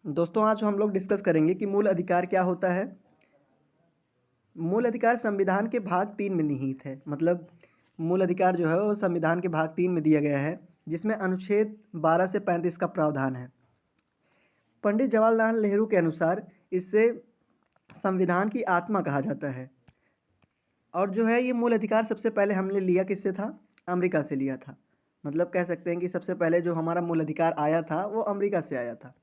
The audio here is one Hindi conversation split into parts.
दोस्तों आज हम लोग डिस्कस करेंगे कि मूल अधिकार क्या होता है। मूल अधिकार संविधान के भाग 3 में निहित है। मतलब मूल अधिकार जो है वो संविधान के भाग 3 में दिया गया है, जिसमें अनुच्छेद 12 से 35 का प्रावधान है। पंडित जवाहरलाल नेहरू के अनुसार इसे संविधान की आत्मा कहा जाता है। और जो है ये मूल अधिकार सबसे पहले हमने लिया किससे था? अमेरिका से लिया था। मतलब कह सकते हैं कि सबसे पहले जो हमारा मूल अधिकार आया था वो अमेरिका से आया था।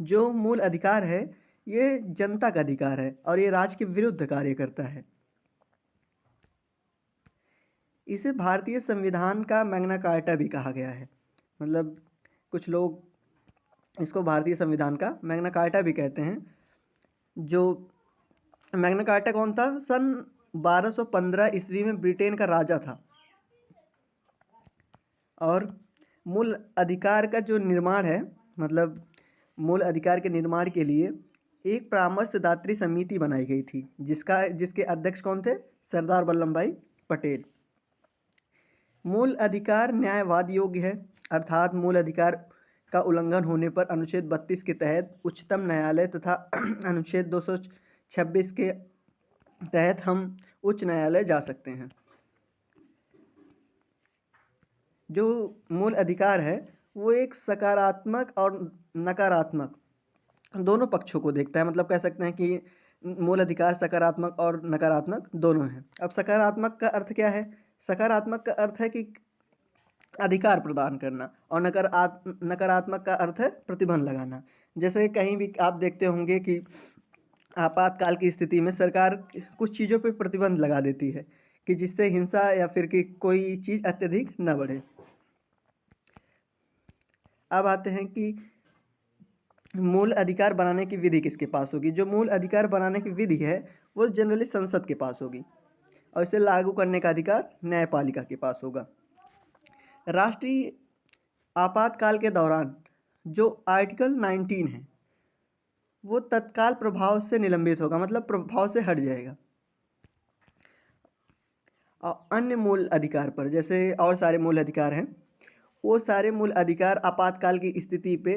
जो मूल अधिकार है ये जनता का अधिकार है और ये राज्य के विरुद्ध कार्य करता है। इसे भारतीय संविधान का मैग्ना कार्टा भी कहा गया है। मतलब कुछ लोग इसको भारतीय संविधान का मैग्ना कार्टा भी कहते हैं। जो मैग्ना कार्टा कौन था? सन 1215 ईस्वी में ब्रिटेन का राजा था। और मूल अधिकार का जो निर्माण है, मतलब मूल अधिकार के निर्माण के लिए एक परामर्शदात्री समिति बनाई गई थी, जिसके अध्यक्ष कौन थे? सरदार वल्लभ भाई पटेल। मूल अधिकार न्यायवाद योग्य है, अर्थात मूल अधिकार का उल्लंघन होने पर अनुच्छेद 32 के तहत उच्चतम न्यायालय तथा अनुच्छेद 226 के तहत हम उच्च न्यायालय जा सकते हैं। जो मूल अधिकार है वो एक सकारात्मक और नकारात्मक दोनों पक्षों को देखता है। मतलब कह सकते हैं कि मूल अधिकार सकारात्मक और नकारात्मक दोनों हैं। अब सकारात्मक का अर्थ क्या है? सकारात्मक का अर्थ है कि अधिकार प्रदान करना, और नकारात्मक का अर्थ है प्रतिबंध लगाना। जैसे कहीं भी आप देखते होंगे कि आपातकाल की स्थिति में सरकार कुछ चीज़ों पर प्रतिबंध लगा देती है कि जिससे हिंसा या फिर कि कोई चीज़ अत्यधिक न बढ़े। अब आते हैं कि मूल अधिकार बनाने की विधि किसके पास होगी? जो मूल अधिकार बनाने की विधि है वो जनरली संसद के पास होगी, और इसे लागू करने का अधिकार न्यायपालिका के पास होगा। राष्ट्रीय आपातकाल के दौरान जो आर्टिकल 19 है वो तत्काल प्रभाव से निलंबित होगा, मतलब प्रभाव से हट जाएगा। और अन्य मूल अधिकार पर, जैसे और सारे मूल अधिकार हैं, वो सारे मूल अधिकार आपातकाल की स्थिति पे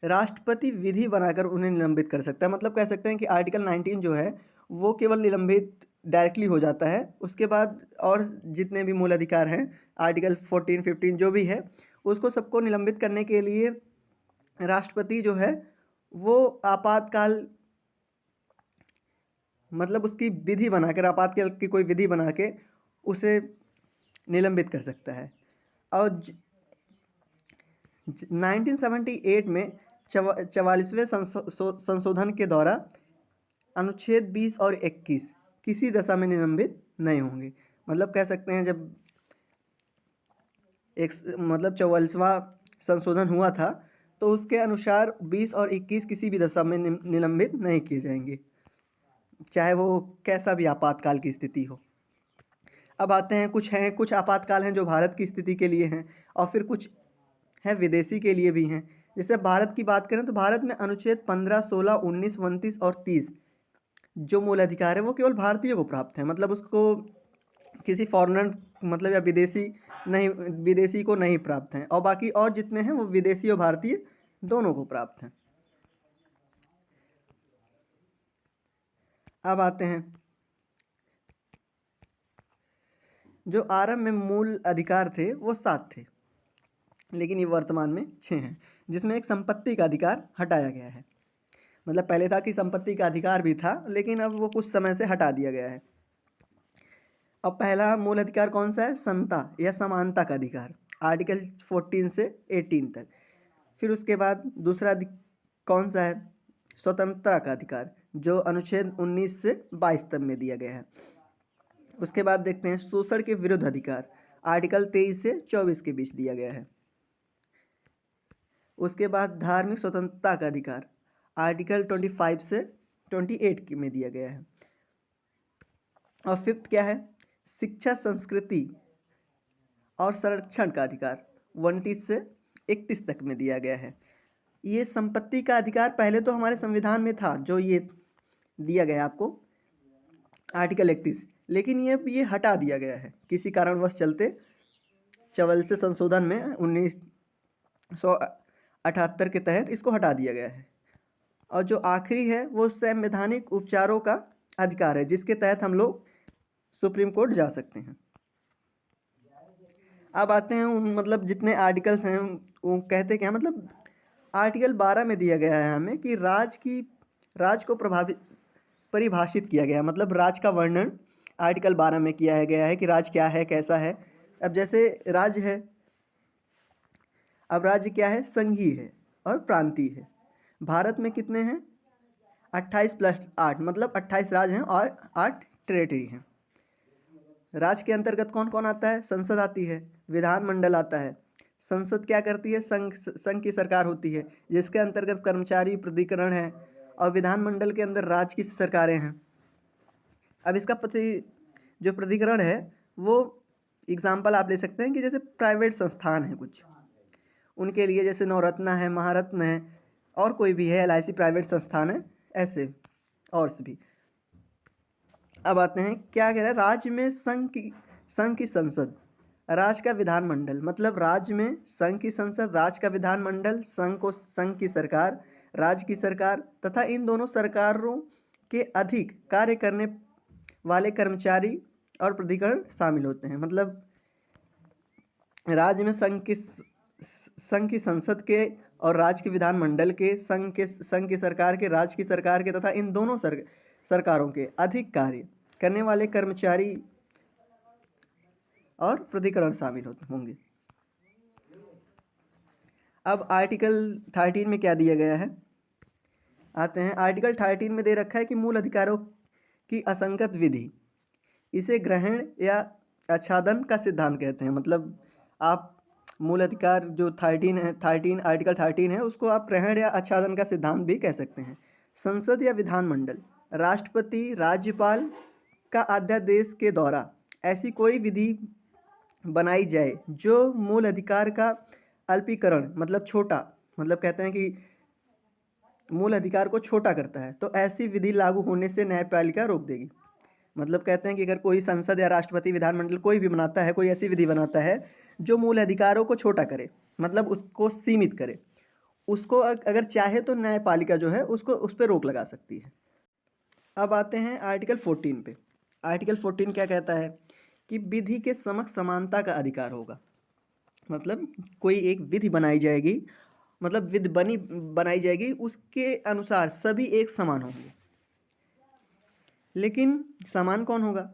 राष्ट्रपति विधि बनाकर उन्हें निलंबित कर सकता है। मतलब कह सकते हैं कि आर्टिकल 19 जो है वो केवल निलंबित डायरेक्टली हो जाता है। उसके बाद और जितने भी मूल अधिकार हैं, आर्टिकल 14, 15 जो भी है, उसको सबको निलंबित करने के लिए राष्ट्रपति जो है वो आपातकाल, मतलब उसकी विधि बनाकर, आपातकाल की कोई विधि बना के उसे निलंबित कर सकता है। और 1978 में 44वें संशोधन के द्वारा अनुच्छेद 20 और 21 किसी दशा में निलंबित नहीं होंगे। मतलब कह सकते हैं जब एक 44वां संशोधन हुआ था तो उसके अनुसार 20 और 21 किसी भी दशा में निलंबित नहीं किए जाएंगे, चाहे वो कैसा भी आपातकाल की स्थिति हो। अब आते हैं कुछ आपातकाल हैं जो भारत की स्थिति के लिए हैं, और फिर कुछ है विदेशी के लिए भी हैं। जैसे भारत की बात करें तो भारत में अनुच्छेद 15, 16, 19, 29 और 30 जो मूल अधिकार है वो केवल भारतीय को प्राप्त है। मतलब उसको किसी फॉरेनर, मतलब या विदेशी को नहीं प्राप्त हैं, और बाकी और जितने हैं वो विदेशी और भारतीय दोनों को प्राप्त हैं। अब आते हैं जो आरंभ में मूल अधिकार थे वो 7 थे, लेकिन ये वर्तमान में 6 हैं, जिसमें एक संपत्ति का अधिकार हटाया गया है। मतलब पहले था कि संपत्ति का अधिकार भी था, लेकिन अब वो कुछ समय से हटा दिया गया है। अब पहला मूल अधिकार कौन सा है? समता या समानता का अधिकार, आर्टिकल 14 से 18 तक। फिर उसके बाद दूसरा कौन सा है? स्वतंत्रता का अधिकार, जो अनुच्छेद 19 से 22 तक में दिया गया है। उसके बाद देखते हैं शोषण के विरुद्ध अधिकार, आर्टिकल 23 से 24 के बीच दिया गया है। उसके बाद धार्मिक स्वतंत्रता का अधिकार, आर्टिकल 25 से 28 में दिया गया है। और फिफ्थ क्या है? शिक्षा, संस्कृति और संरक्षण का अधिकार 29 से 31 तक में दिया गया है। ये संपत्ति का अधिकार पहले तो हमारे संविधान में था, जो ये दिया गया आपको आर्टिकल 31, लेकिन ये हटा दिया गया है किसी कारणवश चलते। 44वें संशोधन में 78 के तहत इसको हटा दिया गया है। और जो आखिरी है वो संवैधानिक उपचारों का अधिकार है, जिसके तहत हम लोग सुप्रीम कोर्ट जा सकते हैं। अब आते हैं उन मतलब जितने आर्टिकल्स हैं वो कहते क्या, मतलब आर्टिकल 12 में दिया गया है हमें कि राज को परिभाषित किया गया है, मतलब राज का वर्णन आर्टिकल 12 में किया गया है कि राज क्या है, कैसा है। अब जैसे राज्य है, अब राज्य क्या है, संघीय है और प्रांतीय है। भारत में कितने हैं, 28 + 8 मतलब 28 राज्य हैं और 8 टेरिटरी हैं। राज्य के अंतर्गत कौन कौन आता है, संसद आती है, विधानमंडल आता है। संसद क्या करती है, संघ की सरकार होती है, जिसके अंतर्गत कर्मचारी प्राधिकरण है, और विधानमंडल के अंदर राज्य की सरकारें हैं। अब इसका जो प्राधिकरण है वो एग्जाम्पल आप ले सकते हैं कि जैसे प्राइवेट संस्थान है कुछ, उनके लिए जैसे नवरत्ना है, महारत्न है, और कोई भी है, LIC प्राइवेट संस्थान है, ऐसे और से भी। अब आते हैं क्या कह रहा है, राज्य में संघ की संसद, राज्य का विधानमंडल, मतलब राज्य में संघ की संसद, राज्य का विधानमंडल, संघ की सरकार, राज्य की सरकार तथा इन दोनों सरकारों के अधिक कार्य करने वाले कर्मचारी और प्राधिकरण शामिल होते हैं। मतलब राज्य में संघ की संसद के और राज्य के विधानमंडल के, संघ की सरकार के, राज्य की सरकार के तथा इन दोनों सरकारों के अधिक कार्य करने वाले कर्मचारी और प्राधिकरण शामिल होंगे। अब आर्टिकल 13 में क्या दिया गया है, आते हैं। आर्टिकल 13 में दे रखा है कि मूल अधिकारों की असंगत विधि, इसे ग्रहण या आच्छादन का सिद्धांत कहते हैं। मतलब आप मूल अधिकार जो 13 आर्टिकल 13 है उसको आप ग्रहण या आच्छादन का सिद्धांत भी कह सकते हैं। संसद या विधानमंडल, राष्ट्रपति, राज्यपाल का अध्यादेश के द्वारा ऐसी कोई विधि बनाई जाए जो मूल अधिकार का अल्पीकरण, मतलब छोटा, मतलब कहते हैं कि मूल अधिकार को छोटा करता है, तो ऐसी विधि लागू होने से न्यायपालिका रोक देगी। मतलब कहते हैं कि अगर कोई संसद या राष्ट्रपति, विधानमंडल कोई भी बनाता है, कोई ऐसी विधि बनाता है जो मूल अधिकारों को छोटा करे, मतलब उसको सीमित करे, उसको अगर चाहे तो न्यायपालिका जो है उसको उस पर रोक लगा सकती है। अब आते हैं आर्टिकल 14 पे। आर्टिकल 14 क्या कहता है कि विधि के समक्ष समानता का अधिकार होगा। मतलब कोई एक विधि बनाई जाएगी, मतलब विधि बनाई जाएगी, उसके अनुसार सभी एक समान होंगे। लेकिन समान कौन होगा,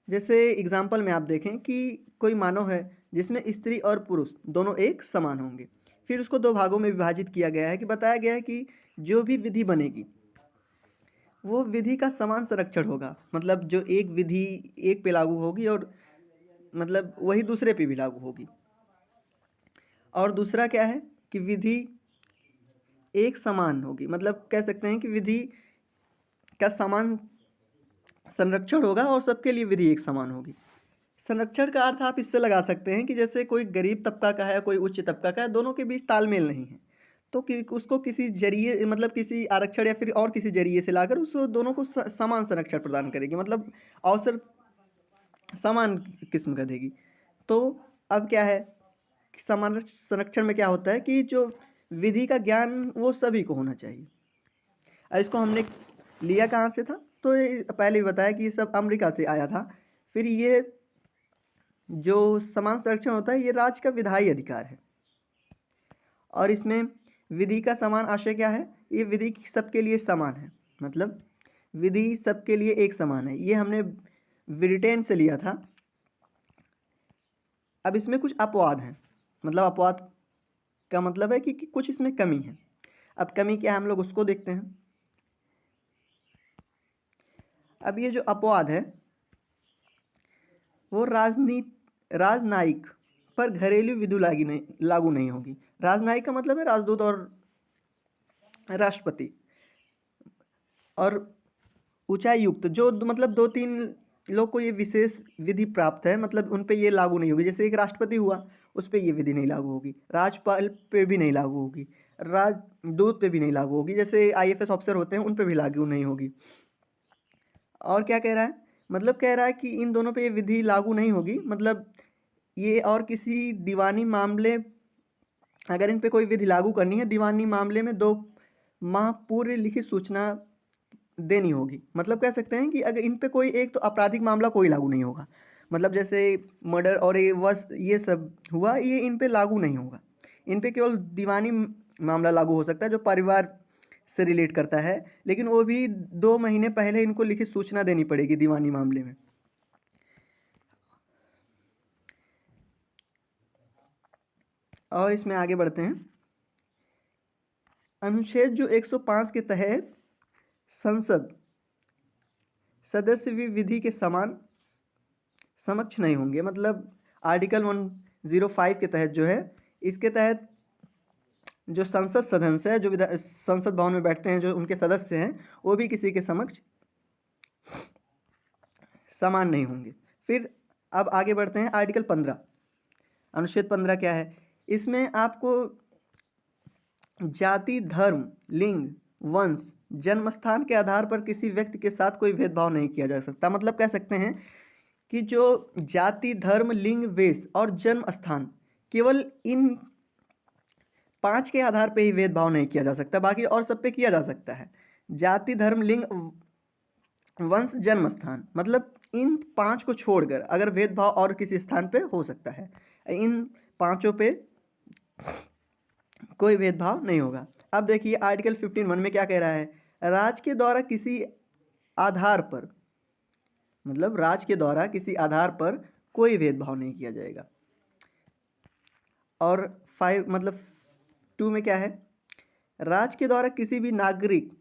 जैसे एग्जाम्पल में आप देखें कि कोई मानव है जिसमें स्त्री और पुरुष दोनों एक समान होंगे, फिर उसको 2 भागों में विभाजित किया गया है कि बताया गया है कि जो भी विधि बनेगी वो विधि का समान संरक्षण होगा। मतलब जो एक विधि एक पे लागू होगी और मतलब वही दूसरे पे भी लागू होगी। और दूसरा क्या है कि विधि एक समान होगी, मतलब कह सकते हैं कि विधि का समान संरक्षण होगा और सबके लिए विधि एक समान होगी। संरक्षण का अर्थ आप इससे लगा सकते हैं कि जैसे कोई गरीब तबका का है, कोई उच्च तबका का है, दोनों के बीच तालमेल नहीं है, तो उसको किसी जरिए, मतलब किसी आरक्षण या फिर और किसी जरिए से लाकर उस दोनों को समान संरक्षण प्रदान करेगी, मतलब अवसर समान किस्म का देगी। तो अब क्या है, समान संरक्षण में क्या होता है कि जो विधि का ज्ञान वो सभी को होना चाहिए। अब इसको हमने लिया कहाँ से था, तो पहले भी बताया कि ये सब अमेरिका से आया था। फिर ये जो समान संरक्षण होता है ये राज्य का विधायी अधिकार है, और इसमें विधि का समान आशय क्या है, ये विधि सबके लिए समान है, मतलब विधि सबके लिए एक समान है। ये हमने ब्रिटेन से लिया था। अब इसमें कुछ अपवाद हैं, मतलब अपवाद का मतलब है कि कुछ इसमें कमी है। अब कमी क्या है हम लोग उसको देखते हैं। अब ये जो अपवाद है वो राजनयिक पर घरेलू विधि लागू नहीं होगी। राजनयिक का मतलब है राजदूत और राष्ट्रपति, और उच्चायुक्त जो मतलब 2-3 लोग को ये विशेष विधि प्राप्त है, मतलब उन पे ये लागू नहीं होगी। जैसे एक राष्ट्रपति हुआ, उस पे ये विधि नहीं लागू होगी, राज्यपाल पे भी नहीं लागू होगी, राजदूत पे भी नहीं लागू होगी, जैसे IFS ऑफिसर होते हैं उन पे भी लागू नहीं होगी। और क्या कह रहा है, मतलब कह रहा है कि इन दोनों पे ये विधि लागू नहीं होगी, मतलब ये और किसी दीवानी मामले अगर इन पे कोई विधि लागू करनी है, दीवानी मामले में 2 माह पूर्व लिखित सूचना देनी होगी। मतलब कह सकते हैं कि अगर इन पे कोई एक तो आपराधिक मामला कोई लागू नहीं होगा, मतलब जैसे मर्डर और ये सब हुआ, ये इन पे लागू नहीं होगा। इन पे केवल दीवानी मामला लागू हो सकता है जो परिवार से रिलेट करता है, लेकिन वो भी 2 महीने पहले इनको लिखित सूचना देनी पड़ेगी दीवानी मामले में। और इसमें आगे बढ़ते हैं। अनुच्छेद जो 105 के तहत संसद सदस्य भी विधि के समान समक्ष नहीं होंगे। मतलब आर्टिकल 105 के तहत जो है, इसके तहत जो संसद सदस्य है, जो संसद भवन में बैठते हैं, जो उनके सदस्य हैं, वो भी किसी के समक्ष समान नहीं होंगे। फिर अब आगे बढ़ते हैं। आर्टिकल 15, अनुच्छेद 15 क्या है? इसमें आपको जाति, धर्म, लिंग, वंश, जन्म स्थान के आधार पर किसी व्यक्ति के साथ कोई भेदभाव नहीं किया जा सकता। मतलब कह सकते हैं कि जो जाति, धर्म, लिंग, वेश और जन्म स्थान, केवल इन 5 के आधार पर ही भेदभाव नहीं किया जा सकता, बाकी और सब पे किया जा सकता है। जाति, धर्म, लिंग, वंश, जन्म स्थान, मतलब इन 5 को छोड़कर अगर भेदभाव और किसी स्थान पे हो सकता है, इन 5 पे कोई भेदभाव नहीं होगा। अब देखिए आर्टिकल 15(1) में क्या कह रहा है? राज्य के द्वारा किसी आधार पर, मतलब राज्य के द्वारा किसी आधार पर कोई भेदभाव नहीं किया जाएगा। और 2 में क्या है? राज्य के द्वारा किसी भी नागरिक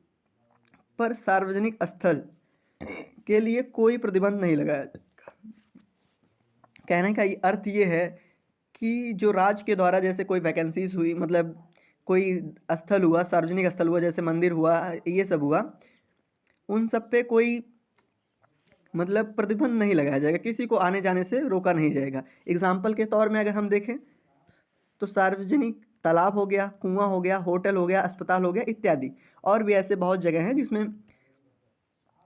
पर सार्वजनिक स्थल के लिए कोई प्रतिबंध नहीं लगाया जाएगा। कहने का अर्थ ये है कि जो राज्य के द्वारा जैसे कोई वैकेंसीज हुई, मतलब कोई स्थल हुआ, सार्वजनिक स्थल हुआ, जैसे मंदिर हुआ, ये सब हुआ, उन सब पे कोई मतलब प्रतिबंध नहीं लगाया जाएगा, किसी को आने जाने से रोका नहीं जाएगा। एग्जाम्पल के तौर में अगर हम देखें तो सार्वजनिक तालाब हो गया, कुआं हो गया, होटल हो गया, अस्पताल हो गया इत्यादि, और भी ऐसे बहुत जगह हैं जिसमें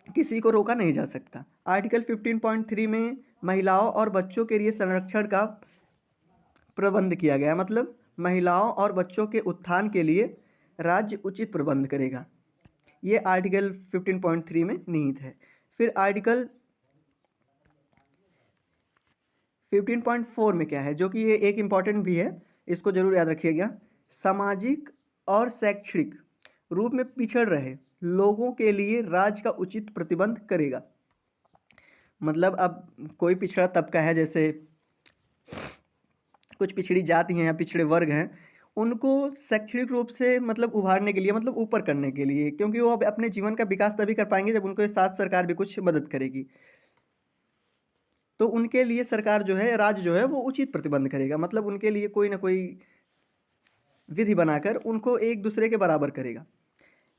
किसी को रोका नहीं जा सकता। आर्टिकल 15.3 में महिलाओं और बच्चों के लिए संरक्षण का प्रबंध किया गया। मतलब महिलाओं और बच्चों के उत्थान के लिए राज्य उचित प्रबंध करेगा। ये आर्टिकल 15.3 में निहित है। फिर आर्टिकल 15.4 में क्या है, जो कि ये एक इम्पॉर्टेंट भी है, इसको जरूर याद रखिएगा। सामाजिक और शैक्षणिक रूप में पिछड़ रहे लोगों के लिए राज्य का उचित प्रतिबंध करेगा। मतलब अब कोई पिछड़ा तबका है, जैसे कुछ पिछड़ी जाति हैं या पिछड़े वर्ग हैं, उनको शैक्षणिक रूप से मतलब उभारने के लिए, मतलब ऊपर करने के लिए, क्योंकि वो अब अपने जीवन का विकास तभी कर पाएंगे जब उनके साथ सरकार भी कुछ मदद करेगी। तो उनके लिए सरकार जो है, राज्य जो है, वो उचित प्रतिबंध करेगा। मतलब उनके लिए कोई ना कोई विधि बनाकर उनको एक दूसरे के बराबर करेगा।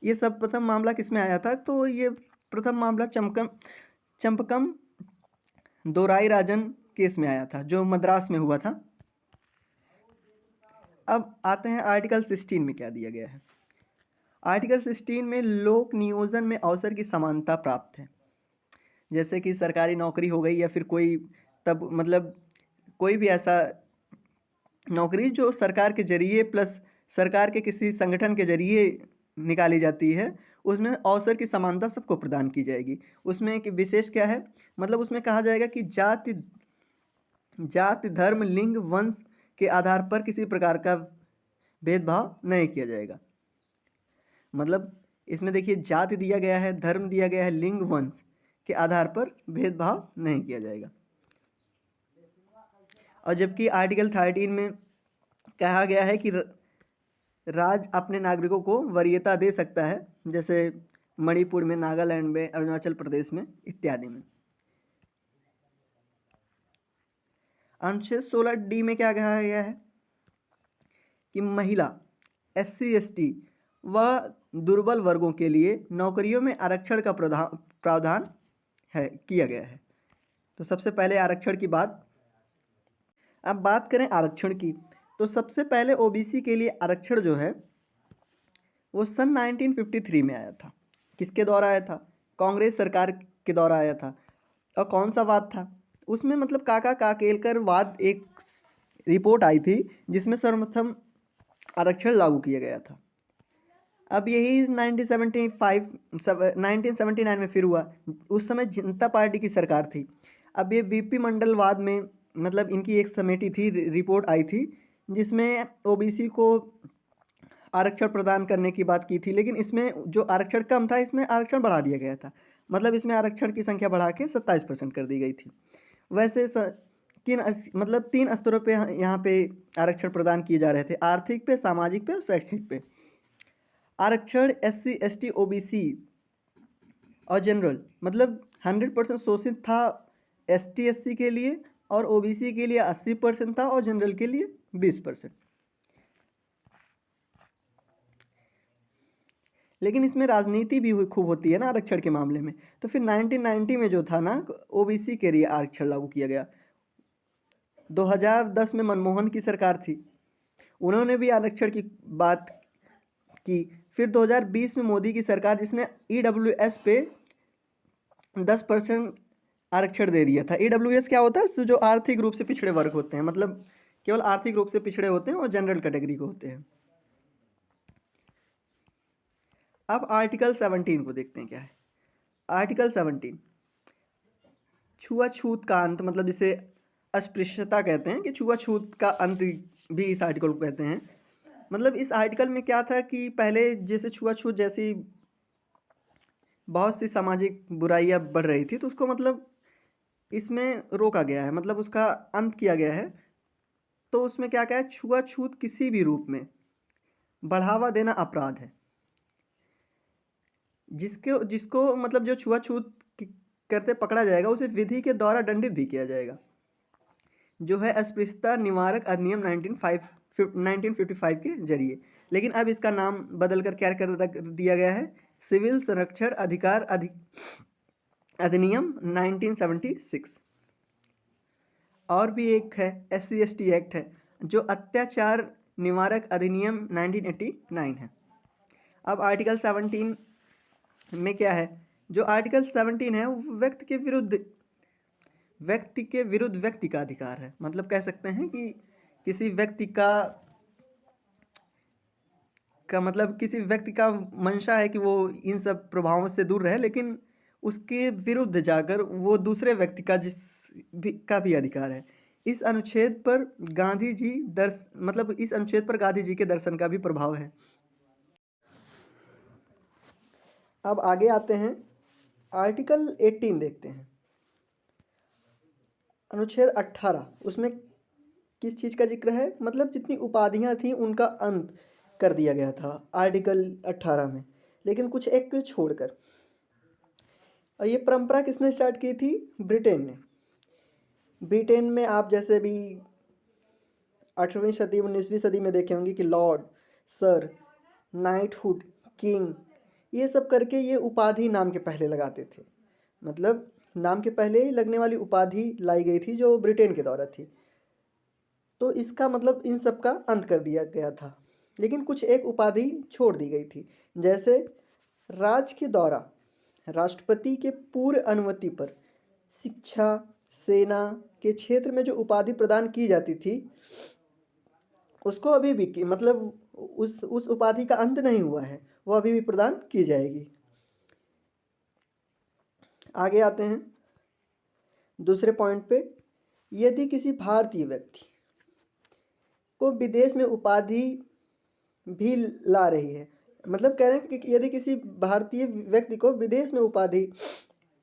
ये सब प्रथम मामला किसमें आया था? तो ये प्रथम मामला चंपकम दोराई राजन केस में आया था, जो मद्रास में हुआ था। अब आते हैं आर्टिकल 16 में क्या दिया गया है। आर्टिकल 16 में लोक नियोजन में अवसर की समानता प्राप्त है। जैसे कि सरकारी नौकरी हो गई, या फिर कोई तब मतलब कोई भी ऐसा नौकरी जो सरकार के जरिए प्लस सरकार के किसी संगठन के जरिए निकाली जाती है, उसमें अवसर की समानता सबको प्रदान की जाएगी। उसमें एक विशेष क्या है, मतलब उसमें कहा जाएगा कि जाति, धर्म, लिंग, वंश के आधार पर किसी प्रकार का भेदभाव नहीं किया जाएगा। मतलब इसमें देखिए जाति दिया गया है, धर्म दिया गया है, लिंग, वंश के आधार पर भेदभाव नहीं किया जाएगा। और जबकि आर्टिकल 13 में कहा गया है कि राज्य अपने नागरिकों को वरीयता दे सकता है, जैसे मणिपुर में, नागालैंड में, अरुणाचल प्रदेश में इत्यादि में। अनुच्छेद 16D में क्या कहा गया है कि महिला, SC ST व दुर्बल वर्गों के लिए नौकरियों में आरक्षण का प्रावधान है किया गया है। तो सबसे पहले आरक्षण की बात। अब बात करें आरक्षण की, तो सबसे पहले OBC के लिए आरक्षण जो है वो सन 1953 में आया था। किसके द्वारा आया था? कांग्रेस सरकार के द्वारा आया था। और कौन सा वाद था उसमें? मतलब काका काकेलकर वाद, एक रिपोर्ट आई थी जिसमें सर्वप्रथम आरक्षण लागू किया गया था। अब यही 1979 में फिर हुआ। उस समय जनता पार्टी की सरकार थी। अब ये वीपी मंडलवाद में मतलब इनकी एक कमेटी थी, रिपोर्ट आई थी जिसमें ओबीसी को आरक्षण प्रदान करने की बात की थी, लेकिन इसमें जो आरक्षण कम था इसमें आरक्षण बढ़ा दिया गया था। मतलब इसमें आरक्षण की संख्या बढ़ा के 27% कर दी गई थी। वैसे मतलब 3 स्तरों पे यहाँ पे आरक्षण प्रदान किए जा रहे थे: आर्थिक पे, सामाजिक पे और शैक्षणिक पे। आरक्षण SC ST OBC और जनरल मतलब 100% शोषित था ST SC के लिए, और OBC के लिए 80% था, और जनरल के लिए 20%। लेकिन इसमें राजनीति भी खूब होती है ना आरक्षण के मामले में। तो फिर 1990 में जो था ना, OBC के लिए आरक्षण लागू किया गया। 2010 में मनमोहन की सरकार थी, उन्होंने भी आरक्षण की बात की। फिर 2020 में मोदी की सरकार, जिसने EWS पे 10% आरक्षण दे दिया था। EWS क्या होता है? जो आर्थिक रूप से पिछड़े वर्ग होते हैं, मतलब केवल आर्थिक रूप से पिछड़े होते हैं और जनरल कैटेगरी को होते हैं। अब आर्टिकल 17 को देखते हैं क्या है। आर्टिकल 17 छुआछूत का अंत, मतलब जिसे अस्पृश्यता कहते हैं, कि छुआछूत का अंत भी इस आर्टिकल को कहते हैं। मतलब इस आर्टिकल में क्या था कि पहले जैसे छुआछूत जैसी बहुत सी सामाजिक बुराइयां बढ़ रही थी, तो उसको मतलब इसमें रोका गया है, मतलब उसका अंत किया गया है। तो उसमें क्या क्या है? छुआछूत किसी भी रूप में बढ़ावा देना अपराध है। जिसको मतलब जो छुआछूत करते पकड़ा जाएगा, उसे विधि के द्वारा दंडित भी किया जाएगा, जो है अस्पृश्यता निवारक अधिनियम 1955 के जरिए। लेकिन अब इसका नाम बदल कर क्या कर दिया गया है? सिविल संरक्षण अधिकार अधिनियम 1976। और भी एक है SC ST एक्ट है, जो अत्याचार निवारक अधिनियम 1989 है। अब आर्टिकल 17 में क्या है? जो आर्टिकल 17 है वो व्यक्ति के विरुद्ध व्यक्ति का अधिकार है। मतलब कह सकते हैं कि किसी व्यक्ति का मतलब किसी व्यक्ति का मंशा है कि वो इन सब प्रभावों से दूर रहे, लेकिन उसके विरुद्ध जाकर वो दूसरे व्यक्ति का का भी अधिकार है। इस अनुच्छेद पर गांधी जी के दर्शन का भी प्रभाव है। अब आगे आते हैं, आर्टिकल 18 देखते हैं। अनुच्छेद 18, उसमें किस चीज़ का जिक्र है? मतलब जितनी उपाधियां थी उनका अंत कर दिया गया था आर्टिकल 18 में, लेकिन कुछ एक को छोड़कर। और ये परंपरा किसने स्टार्ट की थी? ब्रिटेन ने। ब्रिटेन में आप जैसे भी 18वीं सदी 19वीं सदी में देखे होंगे कि लॉर्ड, सर, नाइटहुड, किंग, ये सब करके ये उपाधि नाम के पहले लगाते थे। मतलब नाम के पहले ही लगने वाली उपाधि लाई गई थी जो ब्रिटेन के द्वारा थी। तो इसका मतलब इन सब का अंत कर दिया गया था, लेकिन कुछ एक उपाधि छोड़ दी गई थी। जैसे राज्य के द्वारा राष्ट्रपति के पूर्व अनुमति पर शिक्षा, सेना के क्षेत्र में जो उपाधि प्रदान की जाती थी, उसको अभी भी मतलब उस उपाधि का अंत नहीं हुआ है, वो अभी भी प्रदान की जाएगी। आगे आते हैं दूसरे पॉइंट पे। यदि किसी भारतीय व्यक्ति को विदेश में उपाधि भी ला रही है, मतलब कह रहे हैं कि यदि किसी भारतीय व्यक्ति को विदेश में उपाधि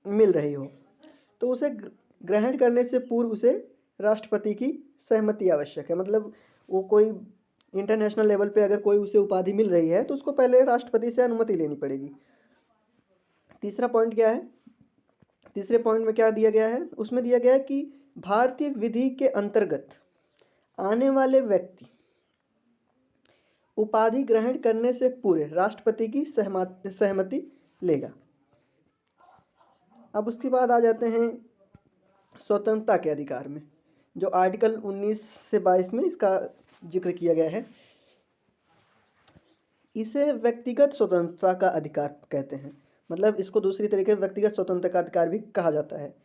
मिल रही हो, तो उसे ग्रहण करने से पूर्व उसे राष्ट्रपति की सहमति आवश्यक है। मतलब वो कोई इंटरनेशनल लेवल पे अगर कोई उसे उपाधि मिल रही है तो उसको पहले राष्ट्रपति से अनुमति लेनी पड़ेगी। तीसरा पॉइंट क्या है? तीसरे पॉइंट में क्या दिया गया है? उसमें दिया गया है कि भारतीय विधि के अंतर्गत आने वाले व्यक्ति उपाधि ग्रहण करने से पूर्व राष्ट्रपति की सहमति लेगा। अब उसके बाद आ जाते हैं स्वतंत्रता के अधिकार में, जो आर्टिकल 19 से 22 में इसका जिक्र किया गया है। इसे व्यक्तिगत स्वतंत्रता का अधिकार कहते हैं। मतलब इसको दूसरी तरीके से व्यक्तिगत स्वतंत्रता का अधिकार भी कहा जाता है।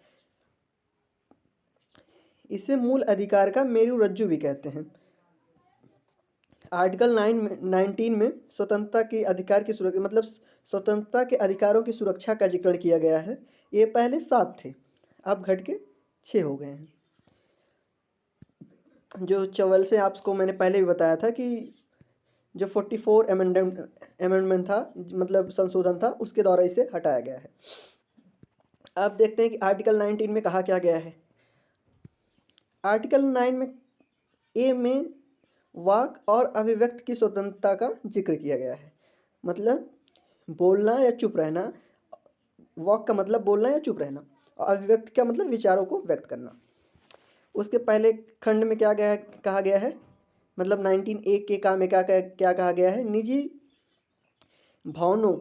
इसे मूल अधिकार का मेरुरज्जु भी कहते हैं। आर्टिकल 19 में स्वतंत्रता के अधिकार की सुरक्षा मतलब स्वतंत्रता के अधिकारों की सुरक्षा का जिक्र किया गया है। ये पहले 7 थे, अब घट के 6 हो गए हैं। जो 44 से आपको मैंने पहले भी बताया था कि जो 44 अमेंडमेंट था मतलब संशोधन था, उसके द्वारा इसे हटाया गया है। अब देखते हैं कि आर्टिकल 19 में कहा क्या गया है। आर्टिकल 9 में ए में वाक और अभिव्यक्ति की स्वतंत्रता का जिक्र किया गया है। मतलब बोलना या चुप रहना, वाक का मतलब बोलना या चुप रहना, और अभिव्यक्ति का मतलब विचारों को व्यक्त करना। उसके पहले खंड में क्या गया कहा गया है, मतलब 19 के काम में क्या कहा गया है, निजी भवनों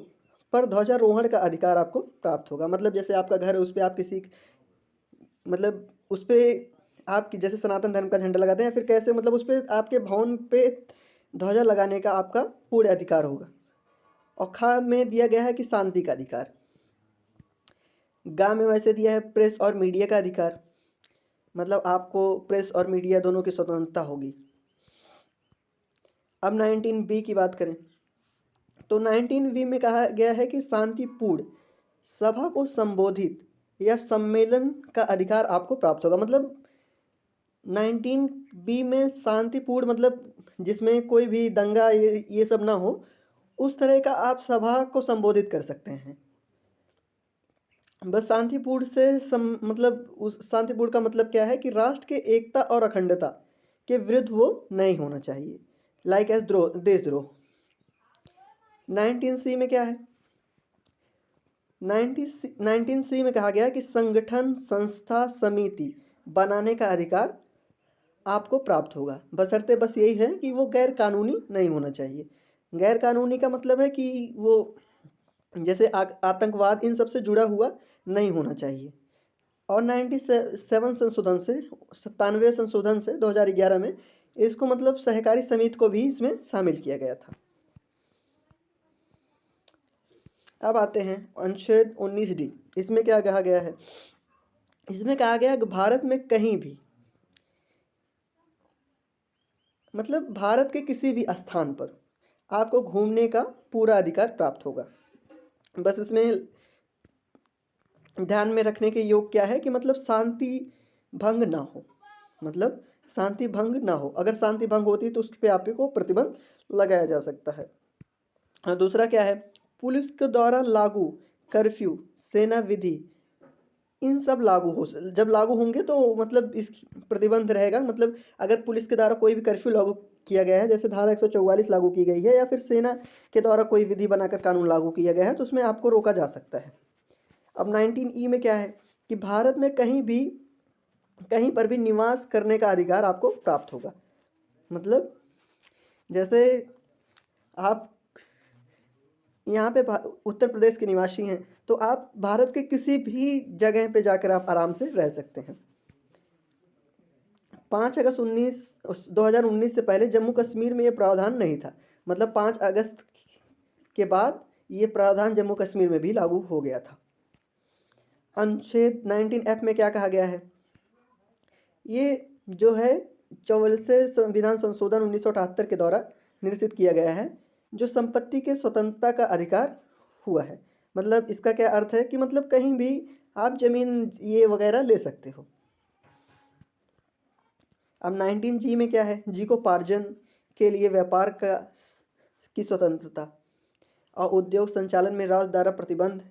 पर ध्वजारोहण का अधिकार आपको प्राप्त होगा। मतलब जैसे आपका घर है, उस पर आप किसी मतलब उस पर आपकी जैसे सनातन धर्म का झंडा लगाते हैं, फिर कैसे मतलब उस पर आपके भवन पे ध्वजा लगाने का आपका पूर्ण अधिकार होगा। और खा में दिया गया है कि शांति का अधिकार। गा में वैसे दिया है प्रेस और मीडिया का अधिकार, मतलब आपको प्रेस और मीडिया दोनों की स्वतंत्रता होगी। अब 19 की बात करें तो 19 में कहा गया है कि शांतिपूर्ण सभा को संबोधित या सम्मेलन का अधिकार आपको प्राप्त होगा। मतलब 19 में शांतिपूर्ण मतलब जिसमें कोई भी दंगा ये सब ना हो, उस तरह का आप सभा को संबोधित कर सकते हैं। बस शांतिपूर्ण से मतलब उस शांतिपूर्ण का मतलब क्या है कि राष्ट्र के एकता और अखंडता के विरुद्ध वो नहीं होना चाहिए, लाइक एज देशद्रोह। 19 में क्या है, 19 में कहा गया कि संगठन संस्था समिति बनाने का अधिकार आपको प्राप्त होगा, बशर्ते बस यही है कि वो गैर कानूनी नहीं होना चाहिए। गैर कानूनी का मतलब है कि वो जैसे आतंकवाद इन सब से जुड़ा हुआ नहीं होना चाहिए। और 97 संशोधन से 97 संशोधन से 2011 में इसको मतलब सहकारी समिति को भी इसमें शामिल किया गया था। अब आते हैं अनुच्छेद 19D। इसमें क्या कहा गया है, इसमें कहा गया कि भारत में कहीं भी मतलब भारत के किसी भी स्थान पर आपको घूमने का पूरा अधिकार प्राप्त होगा। बस इसमें ध्यान में रखने के योग क्या है कि मतलब शांति भंग ना हो, मतलब शांति भंग ना हो। अगर शांति भंग होती तो उस पर आपको प्रतिबंध लगाया जा सकता है। और दूसरा क्या है, पुलिस के द्वारा लागू कर्फ्यू, सेना विधि, इन सब जब लागू होंगे तो मतलब इस प्रतिबंध रहेगा। मतलब अगर पुलिस के द्वारा कोई भी कर्फ्यू लागू किया गया है, जैसे धारा 144 लागू की गई है, या फिर सेना के द्वारा कोई विधि बनाकर कानून लागू किया गया है, तो उसमें आपको रोका जा सकता है। अब 19E में क्या है कि भारत में कहीं पर भी निवास करने का अधिकार आपको प्राप्त होगा। मतलब जैसे आप यहाँ पे उत्तर प्रदेश के निवासी हैं, तो आप भारत के किसी भी जगह पे जाकर आप आराम से रह सकते हैं। 5 अगस्त 2019 से पहले जम्मू कश्मीर में ये प्रावधान नहीं था। मतलब 5 अगस्त के बाद ये प्रावधान जम्मू कश्मीर में भी लागू हो गया था। अनुच्छेद 19F में क्या कहा गया है, ये जो है 44 संविधान संशोधन 1978 के द्वारा निश्चित किया गया है, जो संपत्ति के स्वतंत्रता का अधिकार हुआ है। मतलब इसका क्या अर्थ है कि मतलब कहीं भी आप जमीन ये वगैरह ले सकते हो। अब 19G में क्या है, जीविकोपार्जन के लिए व्यापार की स्वतंत्रता और उद्योग संचालन में राज्य द्वारा प्रतिबंध